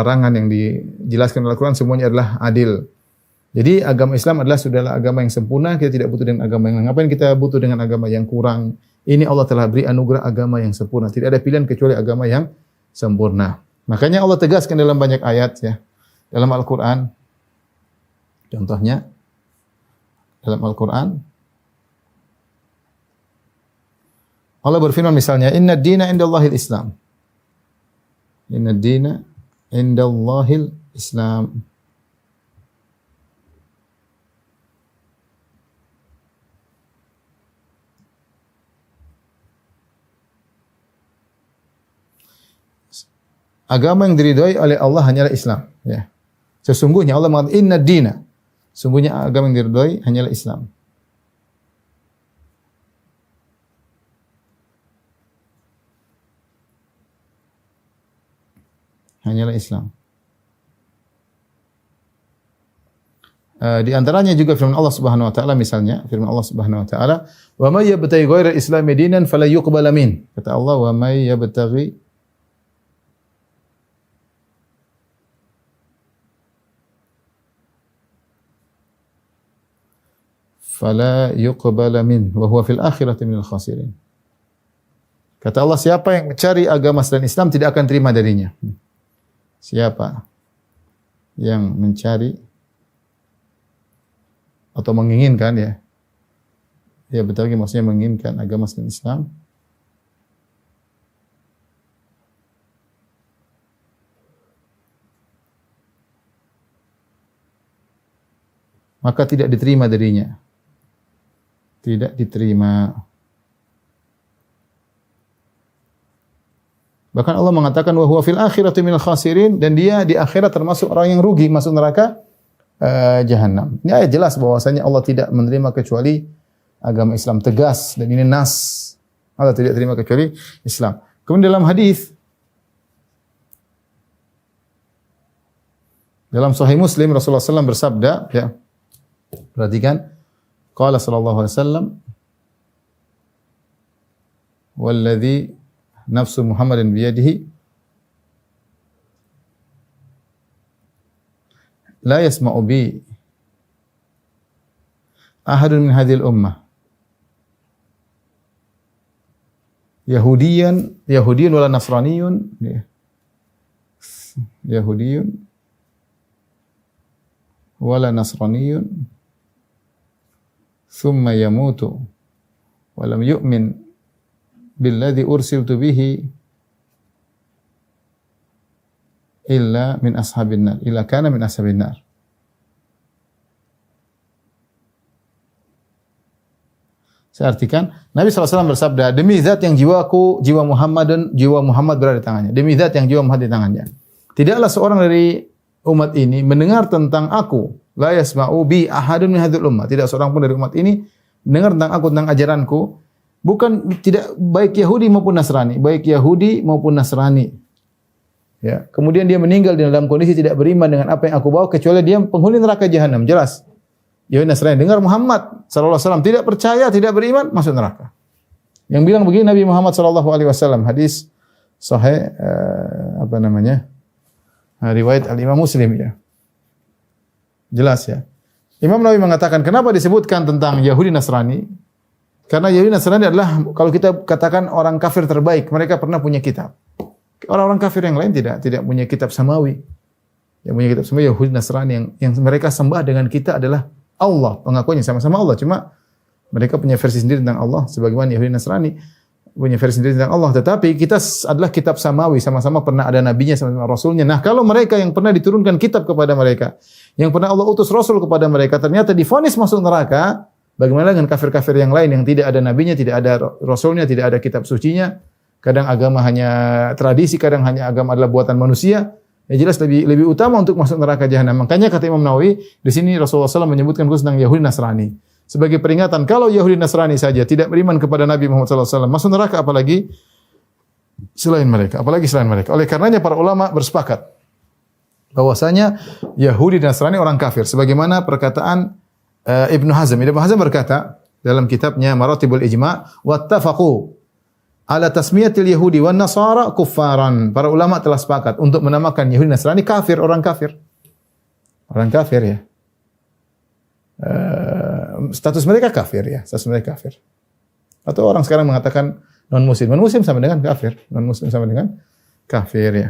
larangan yang dijelaskan dalam Al-Quran semuanya adalah adil. Jadi agama Islam adalah sudahlah agama yang sempurna, kita tidak butuh dengan agama yang lain. Ngapain kita butuh dengan agama yang kurang? Ini Allah telah beri anugerah agama yang sempurna. Tidak ada pilihan kecuali agama yang sempurna. Makanya Allah tegaskan dalam banyak ayat ya. Dalam Al-Quran. Contohnya dalam Al-Quran Allah berfirman misalnya, Inna ad-dina indallahil Islam. Inna ad-dina indallahil Islam. Agama yang diridhai oleh Allah hanyalah Islam. Ya. Sesungguhnya Allah mengatakan Inna ad-dina. Sesungguhnya agama yang diridhai hanyalah Islam. Hanyalah Islam. Di antaranya juga firman Allah Subhanahu wa taala misalnya, firman Allah Subhanahu wa taala, "Wa may yabtaghi ghairal islami dinan fala yuqbal min." Kata Allah, "Wa may yabtaghi fala yuqbal min wa huwa fil akhirati minal khasirin." Kata Allah, siapa yang mencari agama selain Islam tidak akan terima darinya. Siapa yang mencari atau menginginkan ya betul maksudnya menginginkan agama selain Islam, maka tidak diterima darinya. Tidak diterima. Bahkan Allah mengatakan wa huwa fil akhirati minal khasirin, dan dia di akhirat termasuk orang yang rugi, masuk neraka jahanam. Ini ayat jelas bahwasanya Allah tidak menerima kecuali agama Islam, tegas, dan ini nas. Allah tidak terima kecuali Islam. Kemudian dalam hadis dalam Sahih Muslim Rasulullah SAW bersabda, ya. Perhatikan, qala sallallahu alaihi wasallam, walladzi nafsu Muhammadin biyadihi la yasma'u bi ahadun min hadhil ummah Yahudiyan wala Nasraniyun Yahudiyun wala Nasraniyun thumma yamutu wa lam yu'min billadzi ursiltu bihi illa min ashabin nar, illa kana min ashabin nar. Saya artikan, Nabi SAW bersabda, demi zat yang jiwa Muhammad berada di tangannya. Demi zat yang jiwa Muhammad di tangannya. Tidaklah seorang dari umat ini mendengar tentang aku, la yasma'u bi ahadun min hadhil ummah. Tidak seorang pun dari umat ini mendengar tentang aku, tentang ajaranku. Bukan tidak baik Yahudi maupun Nasrani, Ya, kemudian dia meninggal dalam kondisi tidak beriman dengan apa yang aku bawa kecuali dia penghuni neraka jahanam. Jelas. Yahudi Nasrani dengar Muhammad sallallahu alaihi wasallam tidak percaya, tidak beriman, masuk neraka. Yang bilang begini Nabi Muhammad sallallahu alaihi wasallam, hadis sahih riwayat Al-Imam Muslim ya. Jelas ya. Imam Nawawi mengatakan kenapa disebutkan tentang Yahudi Nasrani? Karena Yahudi Nasrani adalah kalau kita katakan orang kafir terbaik, mereka pernah punya kitab. Orang-orang kafir yang lain tidak punya kitab samawi. Yang punya kitab samawi Yahudi Nasrani yang mereka sembah dengan kita adalah Allah, pengakuannya sama-sama Allah, cuma mereka punya versi sendiri tentang Allah sebagaimana Yahudi Nasrani punya versi sendiri tentang Allah, tetapi kita adalah kitab samawi, sama-sama pernah ada nabinya, sama-sama rasulnya. Nah, kalau mereka yang pernah diturunkan kitab kepada mereka, yang pernah Allah utus rasul kepada mereka, ternyata divonis masuk neraka, bagaimana dengan kafir-kafir yang lain yang tidak ada nabinya, tidak ada rasulnya, tidak ada kitab sucinya, kadang agama hanya tradisi, kadang hanya agama adalah buatan manusia, ya jelas lebih utama untuk masuk neraka jahanam. Makanya kata Imam Nawawi, di sini Rasulullah SAW menyebutkan khusus tentang Yahudi Nasrani. Sebagai peringatan, kalau Yahudi Nasrani saja tidak beriman kepada Nabi Muhammad SAW, masuk neraka apalagi selain mereka. Oleh karenanya para ulama bersepakat bahwasanya Yahudi dan Nasrani orang kafir. Sebagaimana perkataan Ibnu Hazm. Ibnu Hazm berkata dalam kitabnya Maratibul Ijma', wattafaqu ala tasmiyatil Yahudi wan Nasara kuffaran. Para ulama telah sepakat untuk menamakan Yahudi Nasrani kafir, orang kafir. Orang kafir ya. Status mereka kafir ya, status mereka kafir. Atau orang sekarang mengatakan non muslim. Non muslim sama dengan kafir. Non muslim sama dengan kafir ya.